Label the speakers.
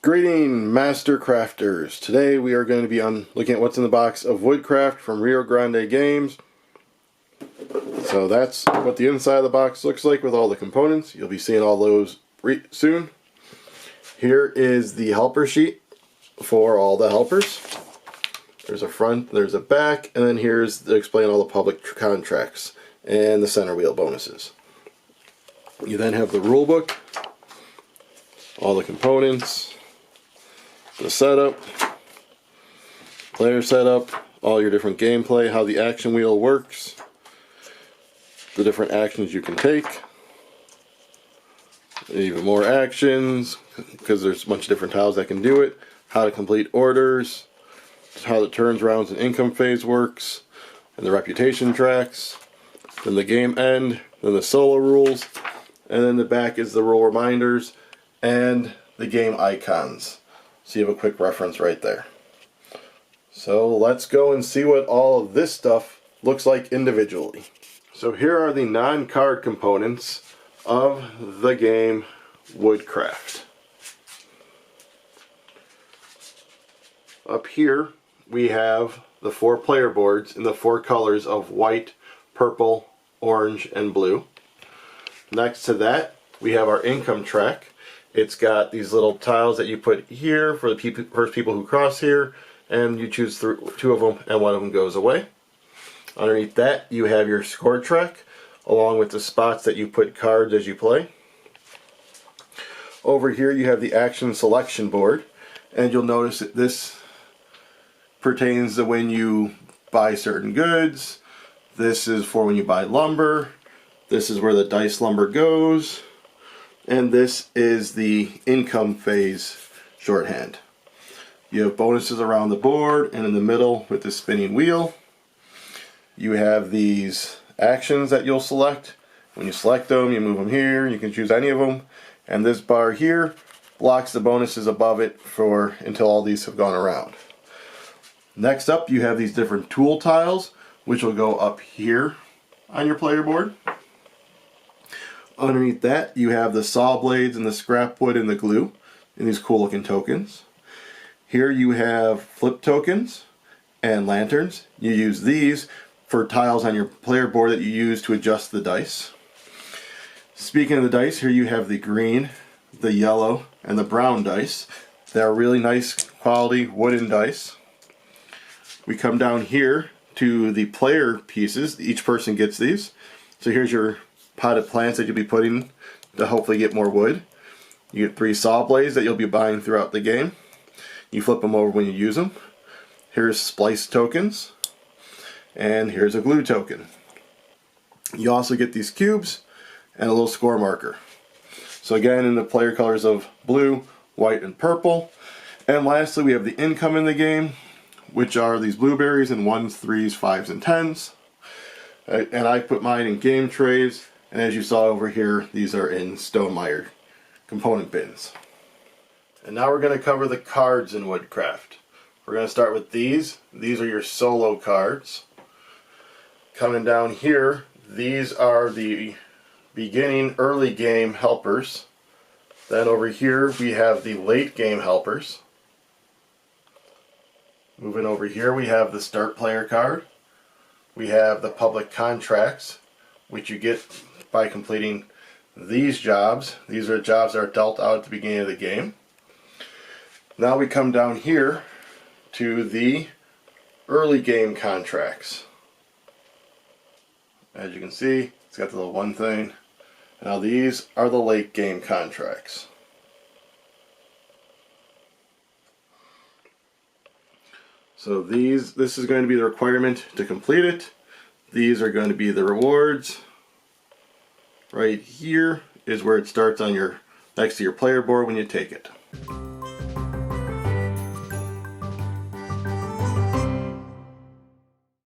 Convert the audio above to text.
Speaker 1: Greeting, Master Crafters. Today we are going to be looking at what's in the box of Woodcraft from Rio Grande Games. So that's what the inside of the box looks like with all the components. You'll be seeing all those soon. Here is the helper sheet for all the helpers. There's a front, there's a back, and then here's to explain all the public contracts and the center wheel bonuses. You then have the rule book, all the components, the setup, player setup, all your different gameplay, how the action wheel works, the different actions you can take, even more actions because there's a bunch of different tiles that can do it, how to complete orders, how the turns, rounds, and income phase works, and the reputation tracks, then the game end, then the solo rules, and then the back is the rule reminders and the game icons. So you have a quick reference right there. So let's go and see what all of this stuff looks like individually. So here are the non-card components of the game Woodcraft. Up here we have the 4 player boards in the 4 colors of white, purple, orange, and blue. Next to that we have our income track. It's got these little tiles that you put here for the first people who cross here, and you choose 2 of them and 1 of them goes away. Underneath that you have your score track along with the spots that you put cards as you play. Over here you have the action selection board, and you'll notice that this pertains to when you buy certain goods. This is for when you buy lumber. This is where the dice lumber goes. And this is the income phase shorthand. You have bonuses around the board and in the middle with the spinning wheel. You have these actions that you'll select. When you select them, you move them here. You can choose any of them. And this bar here blocks the bonuses above it until all these have gone around. Next up, you have these different tool tiles, which will go up here on your player board. Underneath that, you have the saw blades and the scrap wood and the glue and these cool looking tokens. Here you have flip tokens and lanterns. You use these for tiles on your player board that you use to adjust the dice. Speaking of the dice, here you have the green, the yellow, and the brown dice. They're really nice quality wooden dice. We come down here to the player pieces. Each person gets these. So here's your potted plants that you'll be putting to hopefully get more wood. You get 3 saw blades that you'll be buying throughout the game. You flip them over when you use them. Here's splice tokens, and here's a glue token. You also get these cubes and a little score marker. So again, in the player colors of blue, white, and purple. And lastly, we have the income in the game, which are these blueberries in 1s, 3s, 5s, and 10s. And I put mine in game trays. And as you saw over here, these are in stone-mired component bins. And now we're going to cover the cards in Woodcraft. We're going to start with these. These are your solo cards. Coming down here, these are the beginning early game helpers. Then over here we have the late game helpers. Moving over here we have the start player card. We have the public contracts, which you get by completing these jobs. These are jobs that are dealt out at the beginning of the game. Now we come down here to the early game contracts. As you can see, it's got the little 1 thing. Now these are the late game contracts. So this is going to be the requirement to complete it. These are going to be the rewards. Right here is where it starts on next to your player board when you take it.